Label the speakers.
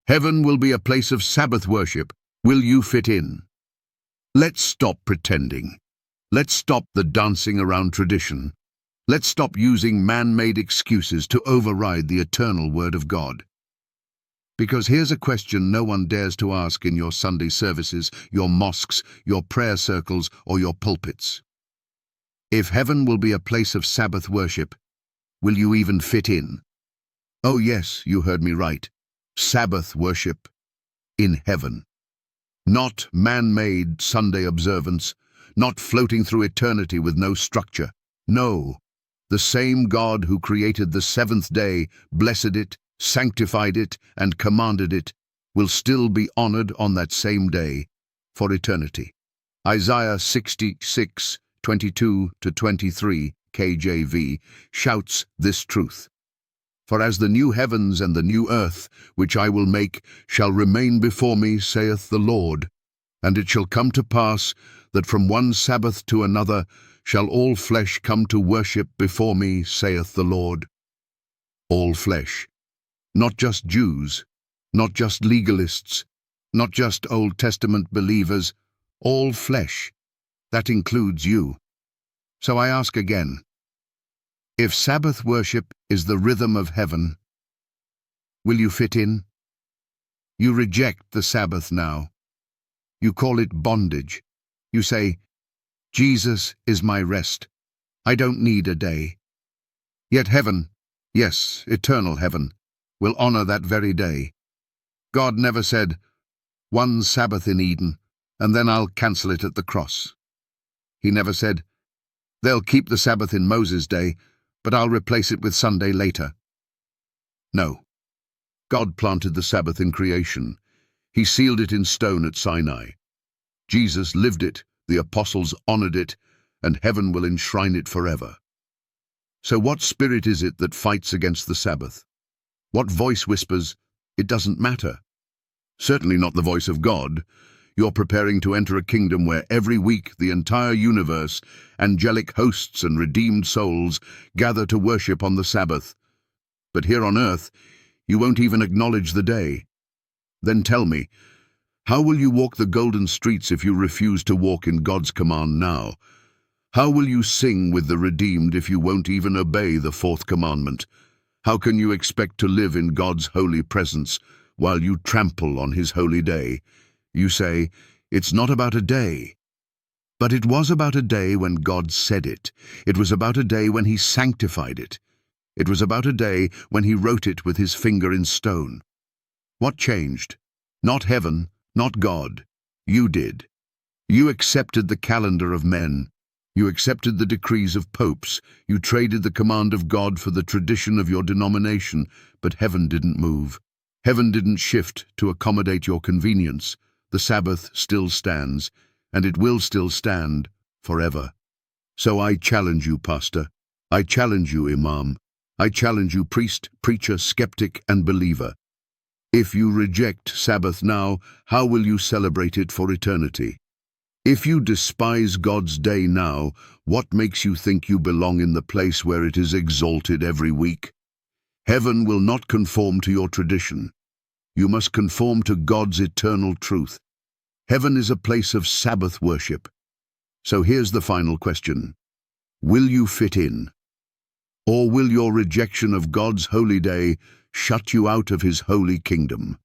Speaker 1: Heaven will be a place of Sabbath worship. Will you fit in? Let's stop pretending. Let's stop the dancing around tradition. Let's stop using man-made excuses to override the eternal Word of God. Because here's a question no one dares to ask in your Sunday services, your mosques, your prayer circles, or your pulpits. If heaven will be a place of Sabbath worship, will you even fit in? Oh yes, you heard me right. Sabbath worship in heaven. Not man-made Sunday observance, not floating through eternity with no structure. No, the same God who created the seventh day, blessed it, sanctified it, and commanded it, will still be honored on that same day for eternity. Isaiah 66, 22-23, KJV, shouts this truth. For as the new heavens and the new earth, which I will make, shall remain before me, saith the Lord, and it shall come to pass that from one Sabbath to another shall all flesh come to worship before me, saith the Lord. All flesh. Not just Jews, not just legalists, not just Old Testament believers, all flesh. That includes you. So I ask again, if Sabbath worship is the rhythm of heaven, will you fit in? You reject the Sabbath now. You call it bondage. You say, Jesus is my rest. I don't need a day. Yet heaven, yes, eternal heaven, will honor that very day. God never said, one Sabbath in Eden, and then I'll cancel it at the cross. He never said, they'll keep the Sabbath in Moses' day, but I'll replace it with Sunday later. No. God planted the Sabbath in creation. He sealed it in stone at Sinai. Jesus lived it, the apostles honored it, and heaven will enshrine it forever. So what spirit is it that fights against the Sabbath? What voice whispers, it doesn't matter? Certainly not the voice of God. You're preparing to enter a kingdom where every week the entire universe, angelic hosts and redeemed souls, gather to worship on the Sabbath. But here on earth, you won't even acknowledge the day. Then tell me, how will you walk the golden streets if you refuse to walk in God's command now? How will you sing with the redeemed if you won't even obey the fourth commandment? How can you expect to live in God's holy presence while you trample on his holy day? You say, it's not about a day. But it was about a day when God said it. It was about a day when he sanctified it. It was about a day when he wrote it with his finger in stone. What changed? Not heaven, not God. You did. You accepted the calendar of men. You accepted the decrees of popes. You traded the command of God for the tradition of your denomination, but heaven didn't move. Heaven didn't shift to accommodate your convenience. The Sabbath still stands, and it will still stand forever. So I challenge you, pastor. I challenge you, imam. I challenge you, priest, preacher, skeptic, and believer. If you reject Sabbath now, how will you celebrate it for eternity? If you despise God's day now, what makes you think you belong in the place where it is exalted every week? Heaven will not conform to your tradition. You must conform to God's eternal truth. Heaven is a place of Sabbath worship. So here's the final question. Will you fit in? Or will your rejection of God's holy day shut you out of his holy kingdom?